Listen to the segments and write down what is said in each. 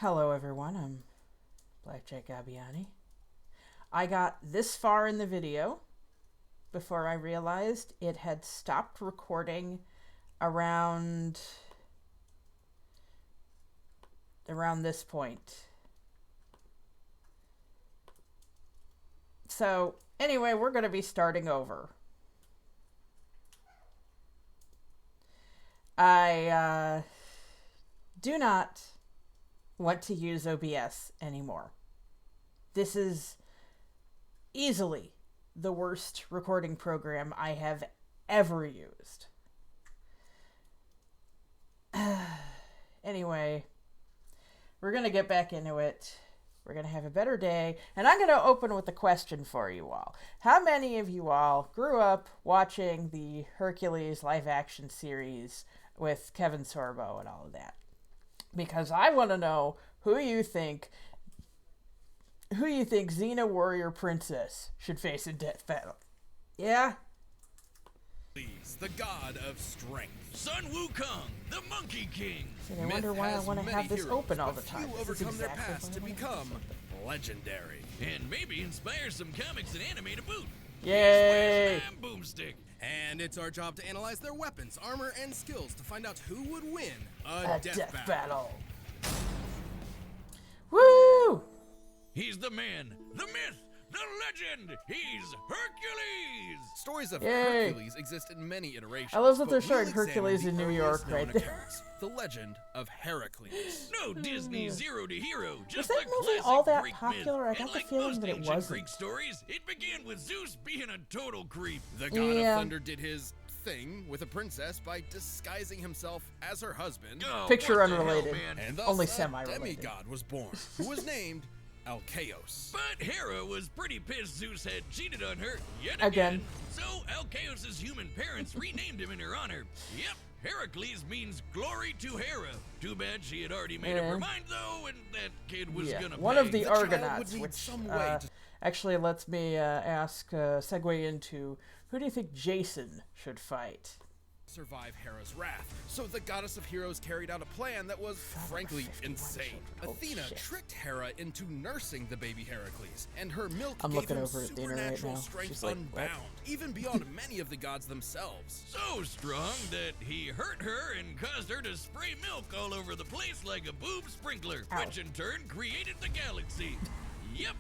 Hello everyone, I'm Blackjack. I got this far in the video before I realized it had stopped recording around this point. So anyway, we're going to be starting over. I do not want to use OBS anymore. This is easily the worst recording program I have ever used. Anyway, we're going to get back into it. We're going to have a better day. And I'm going to open with a question for you all. How many of you all grew up watching the Hercules live action series with Kevin Sorbo and all of that? Because I want to know who you think Xena Warrior Princess should face in death battle. Yeah? Hercules, the god of strength. Sun Wukong, the Monkey King. See, I wonder why I want to have this open all the time. Few overcome their past to become legendary. And maybe inspire some comics and anime to boot. Yay! Boomstick. And it's our job to analyze their weapons, armor, and skills to find out who would win a death battle. Woo! He's the man, the myth, the legend. He's Hercules. Stories of Yay. Hercules exist in many iterations. I love that they're but showing we'll Hercules examine in the New York earliest right known there. accounts, the legend of Heracles. No Disney Zero to Hero, Was just that a movie classic all that Greek popular? myth. I got And the like feeling most that it ancient wasn't. Greek stories, it began with Zeus being a total creep. The god Yeah. of thunder did his thing with a princess by disguising himself as her husband. Picture what the hell, unrelated. man? And thus Only a semi-related. demigod was born, who was named Alcaeus. But Hera was pretty pissed Zeus had cheated on her yet again. So Alcaeus' human parents renamed him in her honor. Yep, Heracles means glory to Hera. Too bad she had already made up her mind though, and that kid was gonna One pay. of the child would Argonauts, need which some way to actually lets me segue into, who do you think Jason should fight? survive Hera's wrath. So the goddess of heroes carried out a plan that was frankly insane. Athena tricked Hera into nursing the baby Heracles, and her milk gave him supernatural strength unbound, even beyond many of the gods themselves. So strong that he hurt her and caused her to spray milk all over the place like a boob sprinkler, which in turn created the galaxy. Yep.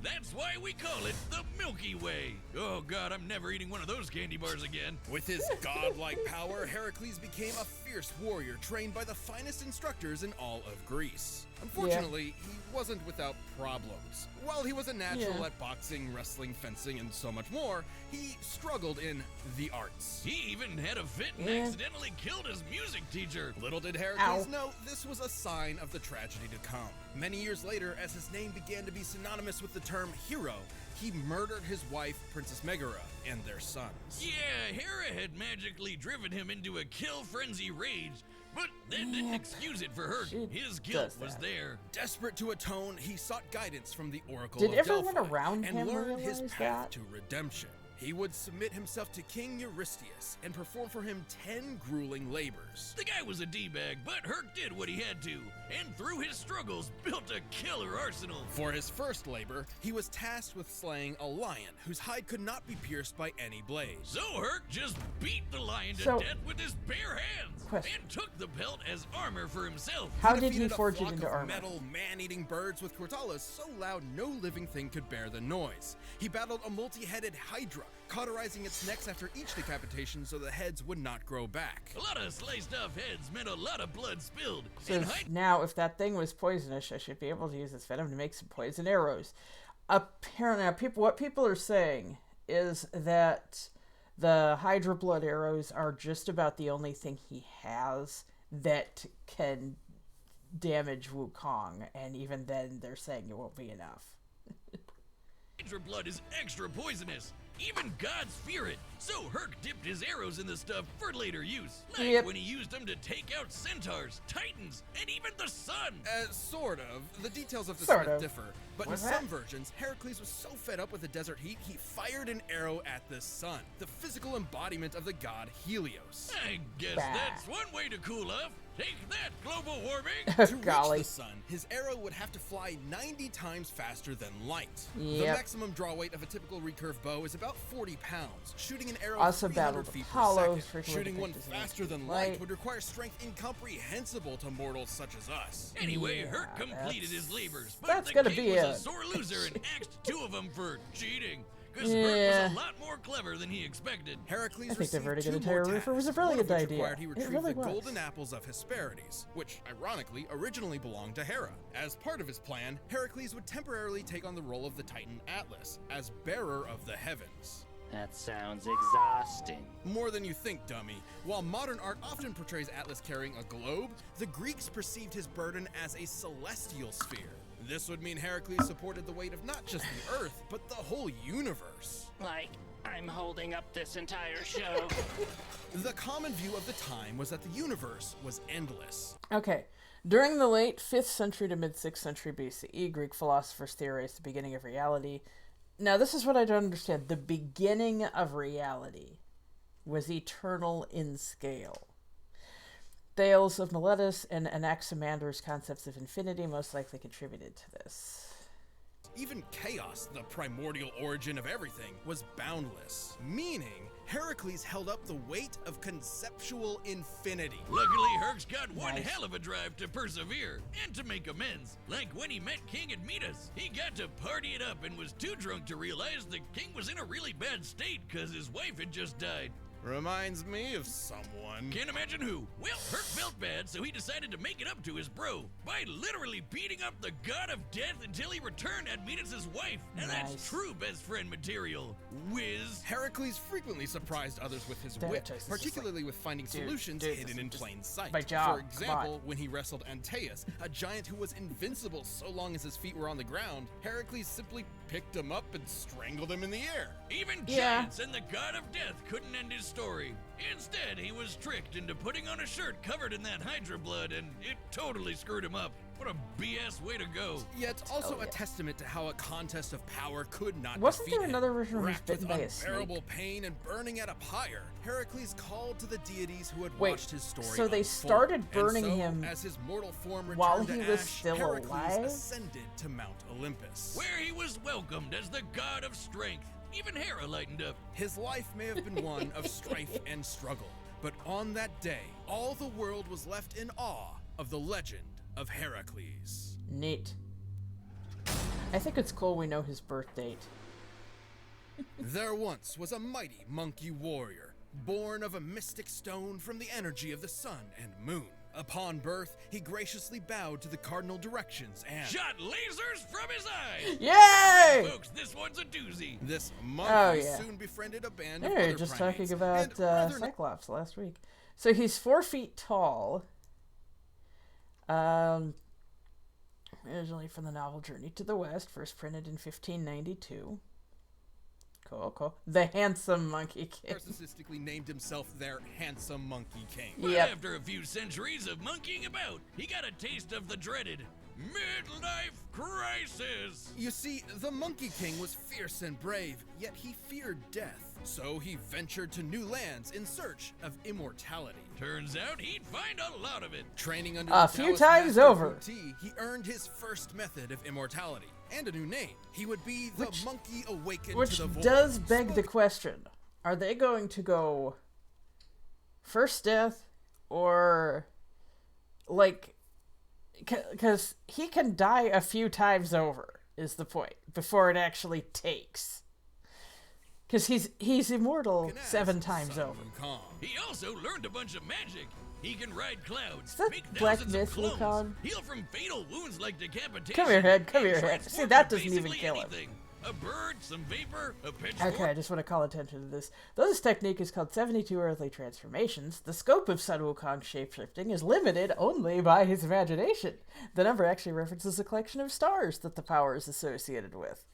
That's why we call it the Milky Way. Oh god, I'm never eating one of those candy bars again. With his godlike power, Heracles became a fierce warrior trained by the finest instructors in all of Greece. Unfortunately, he wasn't without problems. While he was a natural at boxing, wrestling, fencing, and so much more, he struggled in the arts. He even had a fit and accidentally killed his music teacher. Little did Heracles know this was a sign of the tragedy to come. Many years later, as his name began to be synonymous with the term hero, he murdered his wife, Princess Megara, and their sons. Yeah, Hera had magically driven him into a kill frenzy rage, but that didn't excuse it for her. His guilt was there. Desperate to atone, he sought guidance from the Oracle of Delphi. Did everyone around him and learned his realize path that? to redemption. He would submit himself to King Eurystheus and perform for him 10 grueling labors. The guy was a D-bag, but Herc did what he had to, and through his struggles built a killer arsenal. For his first labor, he was tasked with slaying a lion whose hide could not be pierced by any blade. So Herc just beat the lion to death with his bare hands and took the pelt as armor for himself. How did he forge it into armor? Metal man-eating birds with cortalas so loud no living thing could bear the noise. He battled a multi-headed hydra, cauterizing its necks after each decapitation so the heads would not grow back. A lot of sliced off heads meant a lot of blood spilled. So now, if that thing was poisonous, I should be able to use this venom to make some poison arrows. Apparently, what people are saying is that the Hydra blood arrows are just about the only thing he has that can damage Wukong, and even then they're saying it won't be enough. Hydra blood is extra poisonous. Even gods fear it. So Herc dipped his arrows in the stuff for later use. Like when he used them to take out centaurs, titans, and even the sun. Sort of. The details of this myth differ. But in some versions, Heracles was so fed up with the desert heat, he fired an arrow at the sun, the physical embodiment of the god Helios. I guess that's one way to cool off. Take that, global warming! To Golly. reach the sun, his arrow would have to fly 90 times faster than light. The Yep. maximum draw weight of a typical recurve bow is about 40 pounds. Shooting an arrow Also 300 battled feet Apollo, per second, frequently shooting one depicted as faster than light. light would require strength incomprehensible to mortals such as us. Anyway, Yeah, Herc completed his that's- labors, but that's the gonna king be was it. a sore loser and axed 2 of them for cheating. Because Yeah. Herc was a lot more clever than he expected. Heracles I think received diverting 2 an entire more roofer was a tasks, brilliant one of which idea. required he It retrieve really the was. golden apples of Hesperides, which ironically originally belonged to Hera. As part of his plan, Heracles would temporarily take on the role of the Titan Atlas as bearer of the heavens. That sounds exhausting. More than you think, dummy. While modern art often portrays Atlas carrying a globe, the Greeks perceived his burden as a celestial sphere. This would mean Heracles supported the weight of not just the Earth, but the whole universe. Like, I'm holding up this entire show. The common view of the time was that the universe was endless. Okay. During the late 5th century to mid-6th century BCE, Greek philosophers theorized the beginning of reality. Now, this is what I don't understand. The beginning of reality was eternal in scale. Thales of Miletus and Anaximander's concepts of infinity most likely contributed to this. Even chaos, the primordial origin of everything, was boundless, meaning Heracles held up the weight of conceptual infinity. Luckily, Herc's got one Nice. hell of a drive to persevere and to make amends. Like when he met King Admetus, he got to party it up and was too drunk to realize the king was in a really bad state because his wife had just died. Reminds me of someone. Can't imagine who. Well, Herc felt bad, so he decided to make it up to his bro by literally beating up the god of death until he returned Admetus' wife. And Nice. that's true best friend material. Whiz. Heracles frequently surprised others with his Thanatos wit, is just particularly with finding dude, solutions dude, hidden this in is just plain sight. my job, For come example, on. when he wrestled Antaeus, a giant who was invincible so long as his feet were on the ground, Heracles simply picked him up and strangled him in the air. Even Yeah. giants and the god of death couldn't end his story. Instead, he was tricked into putting on a shirt covered in that Hydra blood, and it totally screwed him up. What a BS way to go. Yet also Oh, a yeah. testament to how a contest of power could not Wasn't defeat there him. another version where he was Racked with bitten by a unbearable snake? pain and burning at a pyre, Heracles called to the deities who had Wait, watched his story so they unfold. started And burning so, him as his mortal form returned while to he was ash, still Heracles alive? ascended to Mount Olympus. Where he was welcomed as the god of strength. Even Hera lightened up. His life may have been one of strife and struggle, but on that day, all the world was left in awe of the legend of Heracles. Neat. I think it's cool we know his birth date. There once was a mighty monkey warrior, born of a mystic stone from the energy of the sun and moon. Upon birth, he graciously bowed to the cardinal directions and Shot lasers from his eyes. Yay! Folks, this one's a doozy. this monkey Oh, yeah. soon befriended a band We of were other just primates talking about and rather Cyclops last week. So he's 4 feet tall. Originally from the novel Journey to the West, first printed in 1592. Cool, cool. The Handsome Monkey King. narcissistically named himself their handsome monkey king. But Yep. after a few centuries of monkeying about, he got a taste of the dreaded midlife crisis. You see, the Monkey King was fierce and brave, yet he feared death. So he ventured to new lands in search of immortality. Turns out he'd find a lot of it. Training under A the few Taoist times master over. Wu Ti, he earned his first method of immortality and a new name. He would be the Monkey Awakened Which to the Void. does beg the question. Are they going to go first death or like because he can die a few times over is the point before it actually takes. Because he's immortal As 7 times Sun over. Wukong. He also learned a bunch of magic. He can ride clouds, Is that make Black thousands of Myth clones, Wukong? heal from fatal wounds like decapitation. Come here, head. Come and here, head. transform See, that to doesn't even basically kill him. anything. A bird, some vapor, a pitchfork. Okay, I just want to call attention to this. Though this technique is called 72 Earthly Transformations, the scope of Sun Wukong's shapeshifting is limited only by his imagination. The number actually references a collection of stars that the power is associated with.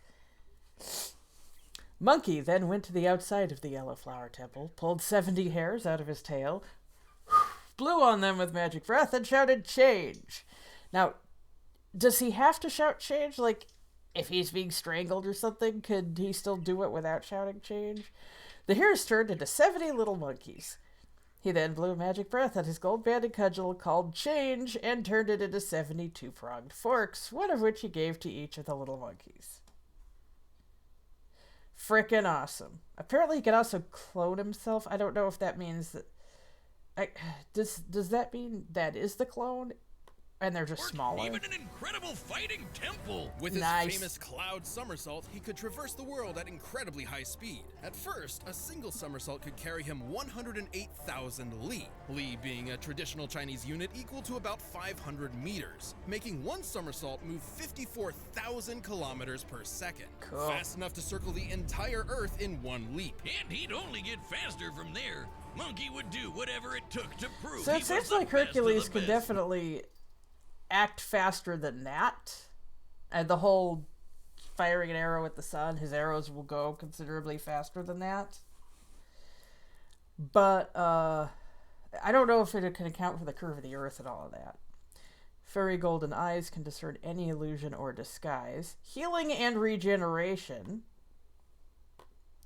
Monkey then went to the outside of the Yellow Flower Temple, pulled 70 hairs out of his tail, blew on them with magic breath, and shouted, "Change!" Now, does he have to shout change? Like, if he's being strangled or something, could he still do it without shouting change? The hairs turned into 70 little monkeys. He then blew a magic breath at his gold-banded cudgel called Change and turned it into 72 pronged forks, one of which he gave to each of the little monkeys. Frickin' awesome. Apparently he can also clone himself. I don't know if that means that... Does that mean that is the clone? And they're just smaller. Even an incredible fighting temple. With his famous cloud somersault, he could traverse the world at incredibly high speed. At first, a single somersault could carry him 108,000 li. Li being a traditional Chinese unit equal to about 500 meters, making one somersault move 54,000 kilometers per second. Cool. Fast enough to circle the entire Earth in one leap. And he'd only get faster from there. Monkey would do whatever it took to prove so he it was seems the like best of Hercules the could best. definitely act faster than that. And the whole firing an arrow at the sun, his arrows will go considerably faster than that. But I don't know if it can account for the curve of the earth and all of that. Fairy golden eyes can discern any illusion or disguise. Healing and regeneration.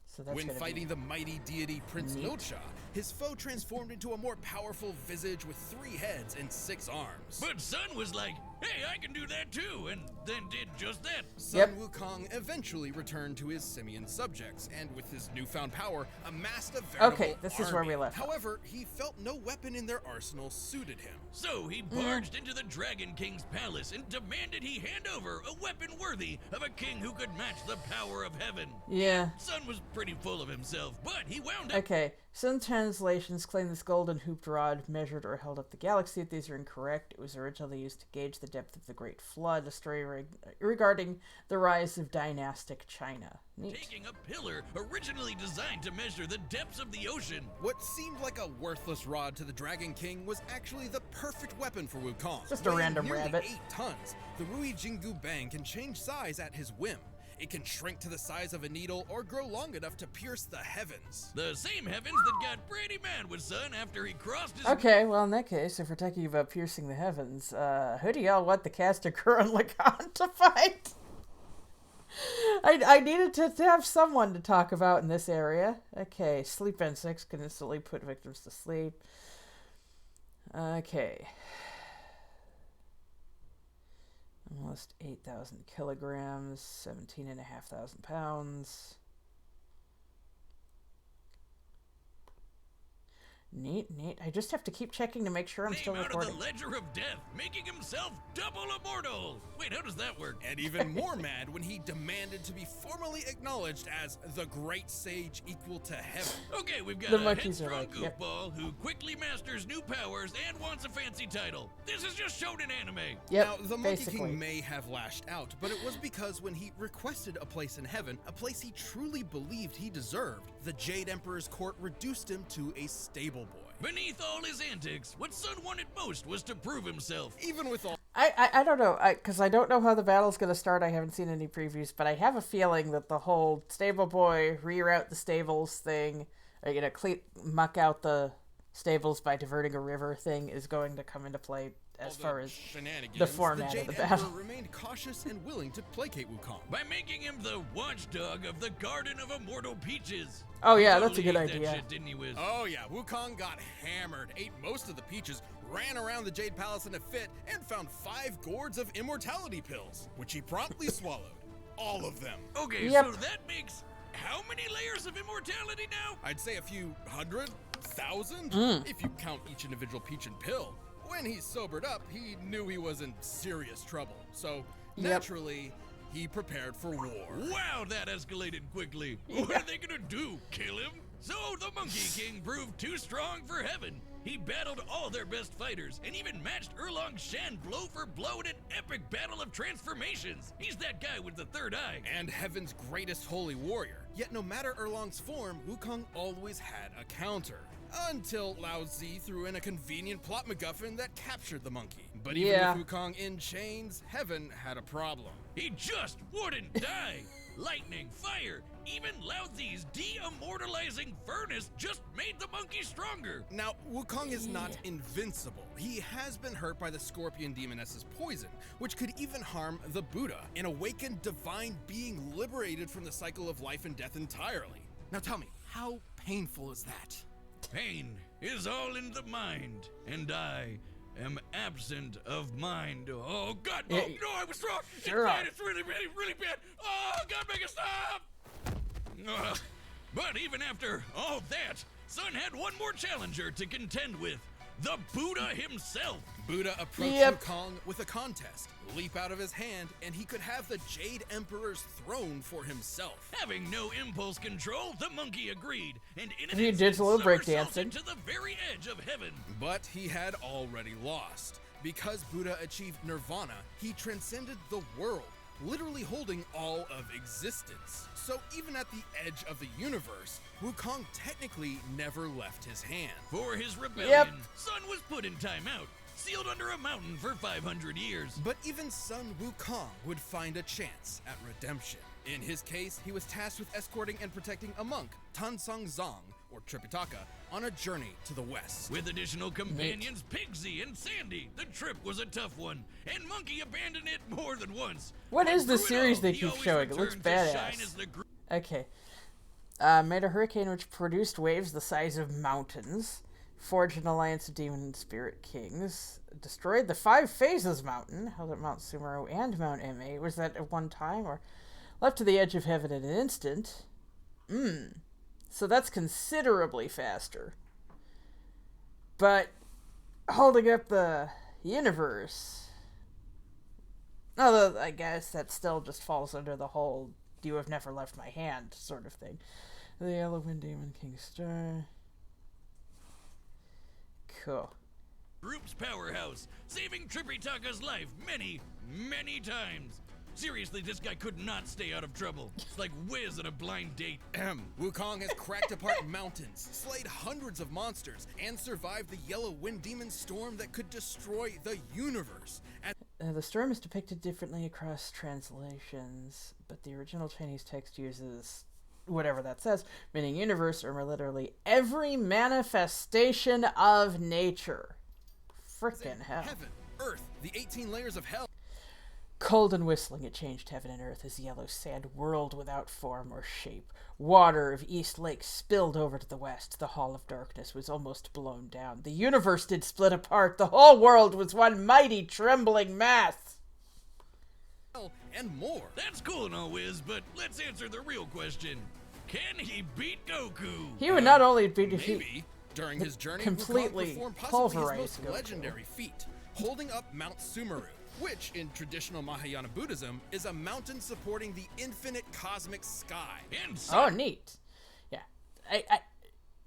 So that's when fighting the mighty deity Prince Nocha, his foe transformed into a more powerful visage with 3 heads and 6 arms. But Sun was like, hey, I can do that too, and then did just that. Sun Wukong eventually returned to his simian subjects, and with his newfound power, amassed a veritable this is where we left off. However, he felt no weapon in their arsenal suited him. So he barged into the Dragon King's palace and demanded he hand over a weapon worthy of a king who could match the power of heaven. Yeah. Sun was pretty full of himself, but he wound up... Okay, some translations claim this golden hooped rod measured or held up the galaxy. If these are incorrect, it was originally used to gauge the depth of the Great Flood, a story regarding the rise of dynastic China. Neat. Taking a pillar originally designed to measure the depths of the ocean. What seemed like a worthless rod to the Dragon King was actually the perfect weapon for Wukong. Just a random nearly rabbit. 8 tons, the Rui Jingu Bang can change size at his whim. It can shrink to the size of a needle or grow long enough to pierce the heavens. The same heavens that got Brady mad with Sun after he crossed his... Okay, well in that case, if we're talking about piercing the heavens, who do y'all want the cast of Gurren Lagann to fight? I needed to have someone to talk about in this area. Okay, sleep insects can instantly put victims to sleep. Okay. Almost 8,000 kilograms, 17,500 pounds. Neat, neat. I just have to keep checking to make sure I'm still recording. Name out of the Ledger of Death, making himself double immortal. Wait, how does that work? And even more mad when he demanded to be formally acknowledged as the great sage equal to heaven. Okay, we've got The a monkeys are headstrong like, goofball who quickly masters new powers and wants a fancy title. This is just shown in anime. Yep, Now, the Monkey basically. King may have lashed out, but it was because when he requested a place in heaven, a place he truly believed he deserved, the Jade Emperor's court reduced him to a stable boy. Beneath all his antics, what Sun wanted most was to prove himself. Even with all I don't know, because I don't know how the battle's going to start. I haven't seen any previews, but I have a feeling that the whole stable boy, reroute the stables thing, or, muck out the stables by diverting a river thing is going to come into play as far as the format the of the Jade battle. Emperor remained cautious and willing to placate Wukong. By making him the watchdog of the Garden of Immortal Peaches. Oh yeah, He that's a good totally ate idea. That shit, didn't he, Wiz? Oh yeah, Wukong got hammered, ate most of the peaches, ran around the Jade Palace in a fit, and found 5 gourds of immortality pills, which he promptly swallowed. All of them. Okay, Yep. so that makes how many layers of immortality now? I'd say a few hundred, thousand, if you count each individual peach and pill. When he sobered up, he knew he was in serious trouble. So, naturally, he prepared for war. Wow, that escalated quickly. What are they gonna do? Kill him? So the Monkey King proved too strong for heaven. He battled all their best fighters and even matched Erlong Shen blow for blow in an epic battle of transformations. He's that guy with the third eye. And heaven's greatest holy warrior. Yet no matter Erlong's form, Wukong always had a counter. Until Lao Zi threw in a convenient plot MacGuffin that captured the monkey. But even with Wukong in chains, heaven had a problem. He just wouldn't die. Lightning, fire, even Lao Zi's de-immortalizing furnace just made the monkey stronger. Now, Wukong is not invincible. He has been hurt by the scorpion demoness's poison, which could even harm the Buddha, an awakened divine being liberated from the cycle of life and death entirely. Now tell me, how painful is that? Pain is all in the mind, and I am absent of mind. Oh, God, no, no, I was wrong. Sure. It's really, really, really bad. Oh, God, make it stop. But even after all that, Sun had one more challenger to contend with. The Buddha himself. Buddha approached Wukong with a contest. Leap out of his hand, and he could have the Jade Emperor's throne for himself. Having no impulse control, the monkey agreed, and in an He did instant, a little breakdancing somersaulted to the very edge of heaven. But he had already lost. Because Buddha achieved nirvana, he transcended the world, literally holding all of existence. So even at the edge of the universe, Wukong technically never left his hand. For his rebellion, Sun was put in timeout, sealed under a mountain for 500 years. But even Sun Wukong would find a chance at redemption. In his case, he was tasked with escorting and protecting a monk, Tansong Zong, or Tripitaka, on a journey to the west. With additional companions, Pigsy and Sandy, the trip was a tough one, and Monkey abandoned it more than once. What is the Through it series all, they he keep always showing? It looks returned to shine badass. as the Okay. Made a hurricane which produced waves the size of mountains. Forged an alliance of demon and spirit kings. Destroyed the 5 Phases mountain. Held at Mount Sumeru and Mount Ma. Was that at one time? Or left to the edge of heaven in an instant? So that's considerably faster. But holding up the universe... Although, I guess that still just falls under the whole "you have never left my hand" sort of thing. The Yellow Wind Demon King Star. Cool. group's powerhouse, saving Tripitaka's life many, many times. Seriously, this guy could not stay out of trouble. It's like Wiz on a blind date. Wukong has cracked apart mountains, slayed hundreds of monsters, and survived the Yellow Wind Demon storm that could destroy the universe. The storm is depicted differently across translations, but the original Chinese text uses whatever that says, meaning universe, or more literally, every manifestation of nature. Frickin' hell. Heaven, earth, the 18 layers of hell. Cold and whistling, it changed heaven and earth as yellow sand whirled without form or shape. Water of East Lake spilled over to the west. The Hall of Darkness was almost blown down. The universe did split apart. The whole world was one mighty trembling mass. And more. That's cool and all, Wiz, but let's answer the real question. Can he beat Goku? He would not only beat Maybe. During his journey, completely Wukong performed possibly his pulverized most Goku. legendary feat, holding up Mount Sumeru, which in traditional Mahayana Buddhism is a mountain supporting the infinite cosmic sky. And Oh, neat. Yeah.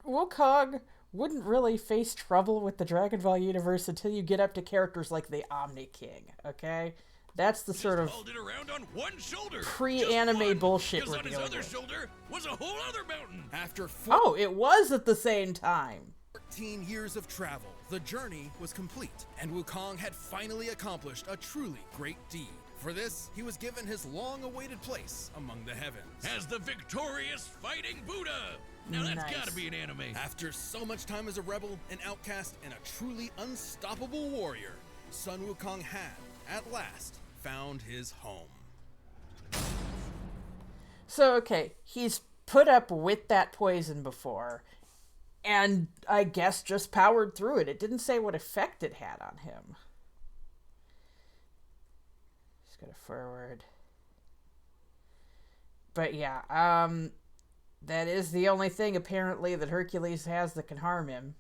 Wukong wouldn't really face trouble with the Dragon Ball universe until you get up to characters like the Omni King, okay? That's the sort of hauled it around on one shoulder. pre-anime Just one, bullshit 'cause we're on his dealing other with. shoulder was a whole other mountain. After Oh, it was at the same time. 14 years of travel, the journey was complete, and Wukong had finally accomplished a truly great deed. For this, he was given his long-awaited place among the heavens. As the victorious fighting Buddha. Now that's Nice. gotta be an anime. After so much time as a rebel, an outcast, and a truly unstoppable warrior, Sun Wukong had, at last, found his home. So, okay, he's put up with that poison before, and I guess just powered through it. It didn't say what effect it had on him. Just go to forward. But yeah, that is the only thing apparently that Hercules has that can harm him.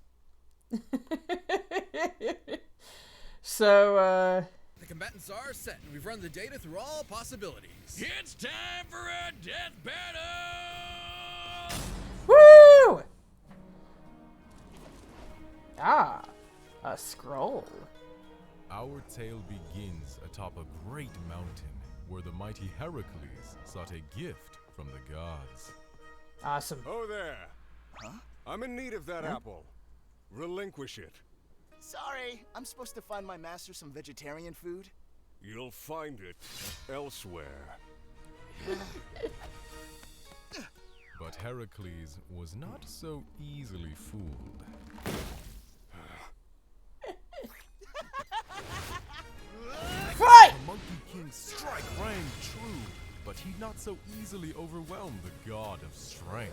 So, The combatants are set, and we've run the data through all possibilities. It's time for a death battle! woo! Ah, a scroll. Our tale begins atop a great mountain where the mighty Hercules sought a gift from the gods. Awesome. Oh there. Huh? I'm in need of that apple. Relinquish it. Sorry, I'm supposed to find my master some vegetarian food. You'll find it elsewhere. But Hercules was not so easily fooled. Fight! The Monkey King's strike rang true, but he'd not so easily overwhelm the god of strength.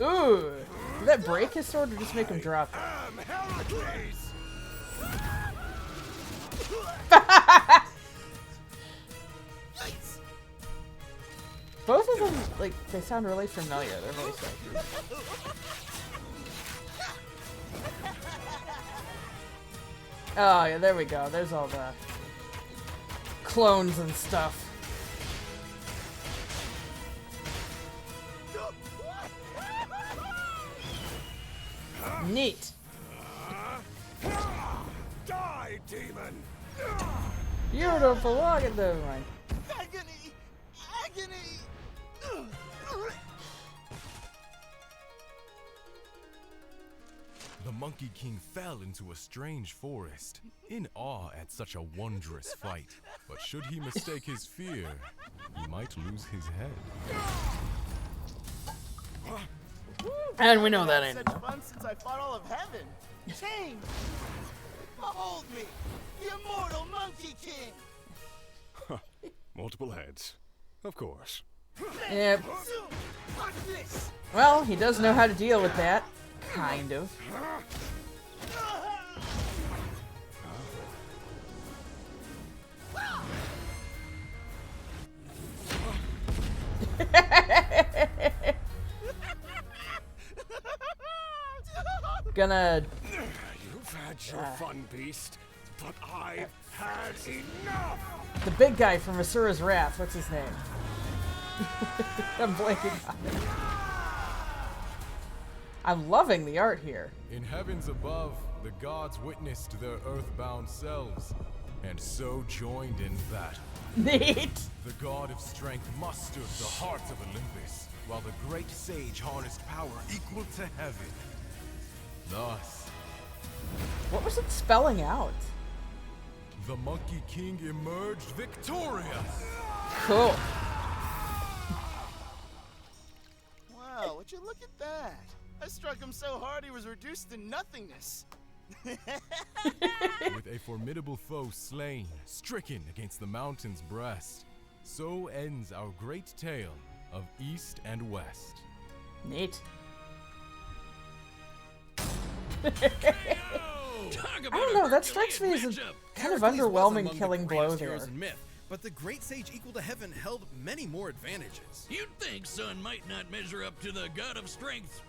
Ooh! Did that break his sword or just make him drop it? Both of them, like, they sound really familiar. They're really sexy. Oh, yeah, there we go. There's all the clones and stuff. Neat. Die, demon! You don't belong in the mind. Agony! Agony! The Monkey King fell into a strange forest, in awe at such a wondrous fight. But should he mistake his fear, he might lose his head. And we know that ain't Such fun since I fought all of heaven. Change! Behold me, the immortal Monkey King! Multiple heads. Of course. Yep. Watch this! Well, he does know how to deal with that. Kind of. Gonna... You've had your fun, beast, but I've had enough! The big guy from Asura's Wrath. What's his name? I'm blanking on it. I'm loving the art here. In heavens above, the gods witnessed their earthbound selves, and so joined in battle. Neat. The god of strength mustered the hearts of Olympus, while the great sage harnessed power equal to heaven. Thus, What was it spelling out? the Monkey King emerged victorious. Cool. Wow, would you look at that? I struck him so hard he was reduced to nothingness. With a formidable foe slain, stricken against the mountain's breast, so ends our great tale of East and West. Neat. Talk about I don't know, that strikes me as a kind of underwhelming killing blow there. But the great sage equal to heaven held many more advantages. You'd think Sun might not measure up to the god of strength,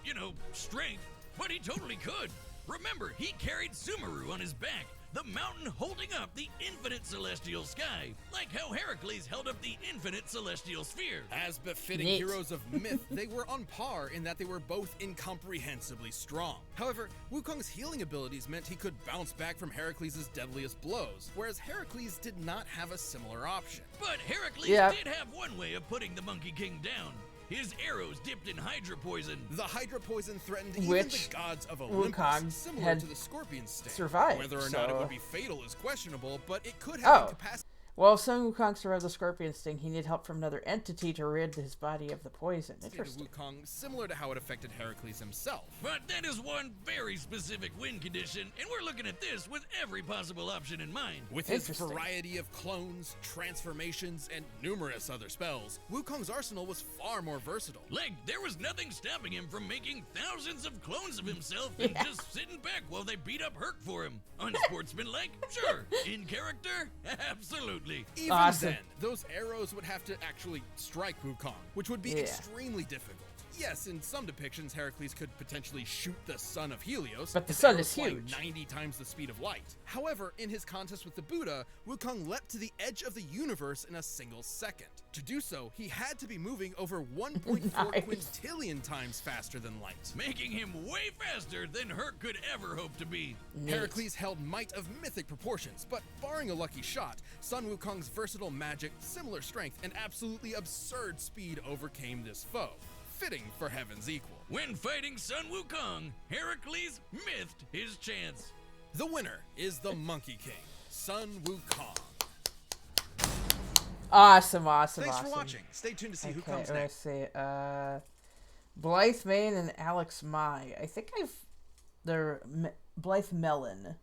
strength, but he totally could. Remember, he carried Sumeru on his back, the mountain holding up the infinite celestial sky, like how Hercules held up the infinite celestial sphere. As befitting Neat. heroes of myth, they were on par in that they were both incomprehensibly strong. However, Wukong's healing abilities meant he could bounce back from Hercules' deadliest blows, whereas Hercules did not have a similar option. But Hercules Yeah. did have one way of putting the Monkey King down. His arrows dipped in Hydra poison. The Hydra poison threatened even Which the gods of Olympus, Wukong similar had to the Scorpion sting. survived, Whether or not it so- would be fatal is questionable, but it could have Oh. incapacitated. Well, if Sun Wukong survived the scorpion sting, he needed help from another entity to rid his body of the poison. Interesting. Wukong, similar to how it affected Hercules himself. But that is one very specific win condition, and we're looking at this with every possible option in mind. With his Interesting. variety of clones, transformations, and numerous other spells, Wukong's arsenal was far more versatile. Like, there was nothing stopping him from making thousands of clones of himself and just sitting back while they beat up Herc for him. Unsportsmanlike? Sure. In character? Absolutely. Even Awesome. then, those arrows would have to actually strike Wukong, which would be Yeah. extremely difficult. Yes, in some depictions, Heracles could potentially shoot the son of Helios, But the his sun arrows is flying huge. 90 times the speed of light. However, in his contest with the Buddha, Wukong leapt to the edge of the universe in a single second. To do so, he had to be moving over 1.4 Nice. quintillion times faster than light. Making him way faster than Herc could ever hope to be. Neat. Heracles held might of mythic proportions, but barring a lucky shot, Sun Wukong's versatile magic, similar strength, and absolutely absurd speed overcame this foe. Fitting for heaven's equal. When fighting Sun Wukong, Heracles miffed his chance. The winner is the Monkey King, Sun Wukong. Awesome, awesome, Thanks awesome. for watching. Stay tuned to see who Okay, comes let's next. see. Blythe Main and Alex Mai. I think they're Blythe Mellon.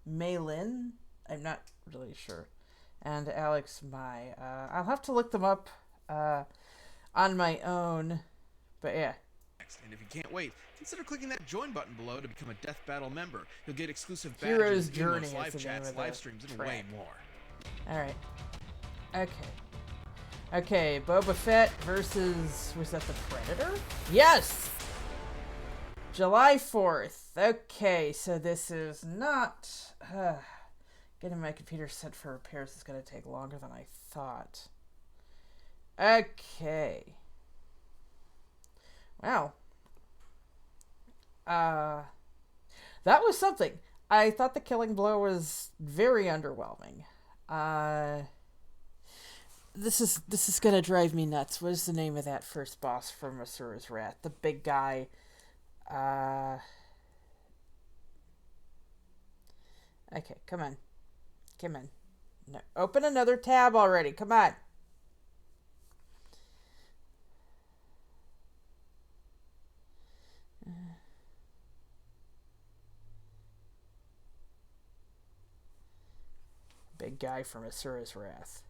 Malin? I'm not really sure. and Alex Mai. I'll have to look them up on my own, but yeah. And if you can't wait, consider clicking that join button below to become a Death Battle member. You'll get exclusive Hero's badges, Journey emotes, live chats, live streams, and way more. Alright. Okay, Boba Fett versus... was that the Predator? Yes! July 4th. Okay, so this is not... getting my computer sent for repairs is going to take longer than I thought. Okay. Wow. That was something. I thought the killing blow was very underwhelming. This is gonna drive me nuts. What is the name of that first boss from Asura's Wrath? The big guy. Okay, come on. No, open another tab already. Come on. Big guy from Asura's Wrath.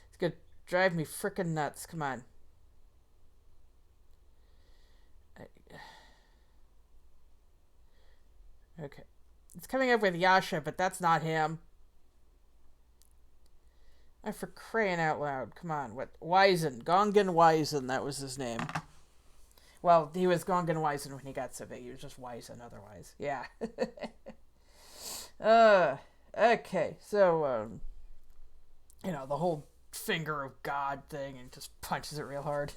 It's gonna drive me frickin' nuts. Come on. Okay. It's coming up with Yasha, but that's not him. For crying out loud. Come on. What? Wyzen. Gongan Wyzen. That was his name. Well, he was Gongan Wyzen when he got so big. He was just Wyzen otherwise. Yeah. Okay. So, the whole finger of God thing, and just punches it real hard.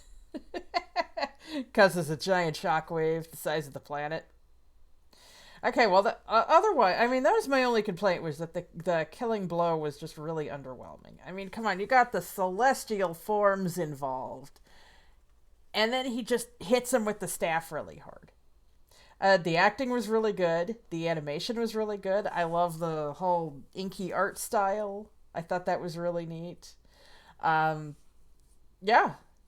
Causes a giant shockwave the size of the planet. Okay, well, otherwise, I mean, that was my only complaint, was that the killing blow was just really underwhelming. I mean, come on, you got the celestial forms involved, and then he just hits him with the staff really hard. The acting was really good. The animation was really good. I love the whole inky art style. I thought that was really neat. Yeah,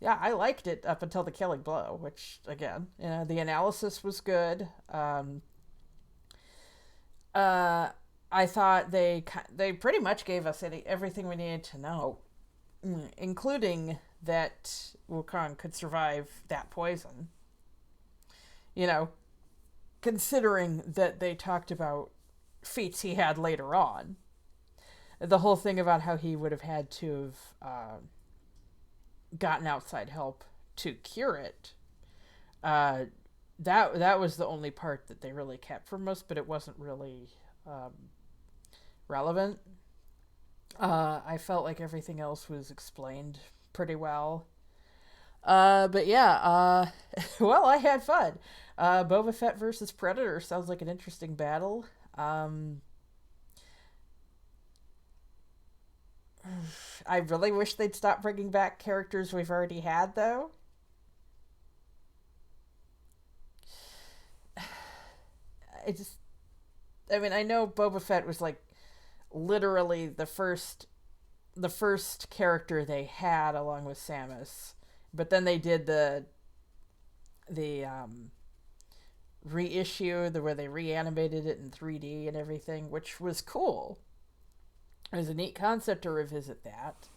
I liked it up until the killing blow, which, again, the analysis was good. I thought they pretty much gave us everything we needed to know, including that Wukong could survive that poison. Considering that they talked about feats he had later on. The whole thing about how he would have had to have gotten outside help to cure it. That was the only part that they really kept from us, but it wasn't really relevant. I felt like everything else was explained pretty well. But yeah, well, I had fun. Boba Fett versus Predator sounds like an interesting battle. I really wish they'd stop bringing back characters we've already had, though. I know Boba Fett was like literally the first character they had along with Samus, but then they did the reissue where they reanimated it in 3D and everything, which was cool. It was a neat concept to revisit that,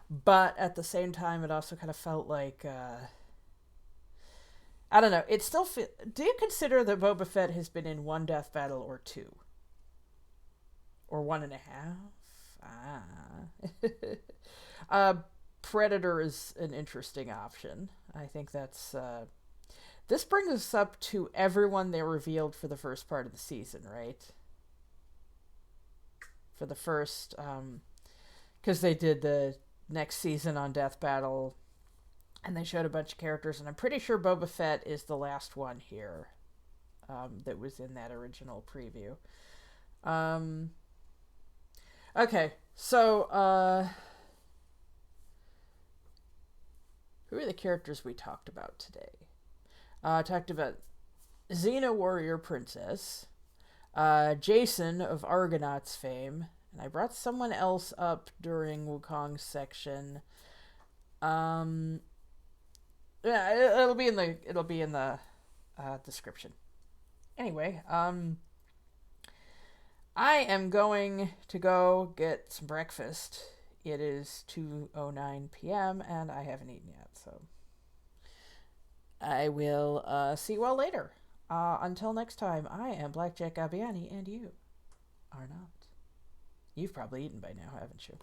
but at the same time, it also kind of felt like I don't know. It still do you consider that Boba Fett has been in one death battle or two? Or 1.5? Predator is an interesting option. I think that's... this brings us up to everyone they revealed for the first part of the season, right? For the first... because they did the next season on Death Battle, and they showed a bunch of characters, and I'm pretty sure Boba Fett is the last one here that was in that original preview. Okay, so who are the characters we talked about today? I talked about Xena Warrior Princess, Jason of Argonauts fame, and I brought someone else up during Wukong's section. Yeah, it'll be in the description. Anyway, I am going to go get some breakfast. It is 2:09 p.m. and I haven't eaten yet, so I will see you all later. Until next time, I am Blackjack Gabbiani, and you are not. You've probably eaten by now, haven't you?